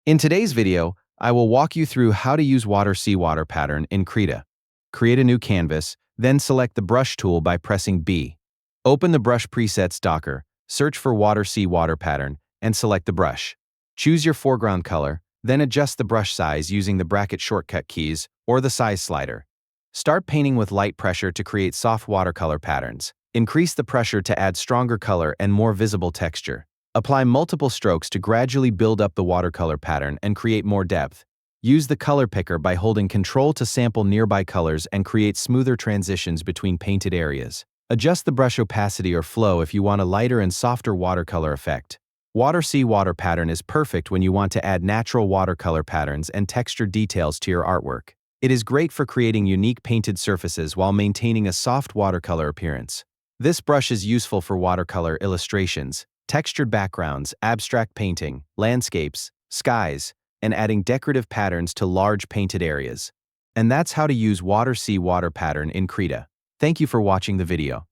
In today's video, I will walk you through how to use WaterC Water Pattern in Krita. Create a new canvas, then select the Brush tool by pressing B. Open the Brush Presets docker, search for WaterC Water Pattern, and select the brush. Choose your foreground color, then adjust the brush size using the bracket shortcut keys or the size slider. Start painting with light pressure to create soft watercolor patterns. Increase the pressure to add stronger color and more visible texture. Apply multiple strokes to gradually build up the watercolor pattern and create more depth. Use the color picker by holding Ctrl to sample nearby colors and create smoother transitions between painted areas. Adjust the brush opacity or flow if you want a lighter and softer watercolor effect. WaterC Water Pattern is perfect when you want to add natural watercolor patterns and texture details to your artwork. It is great for creating unique painted surfaces while maintaining a soft watercolor appearance. This brush is useful for watercolor illustrations, textured backgrounds, abstract painting, landscapes, skies, and adding decorative patterns to large painted areas. And that's how to use WaterC Water Pattern in Krita. Thank you for watching the video.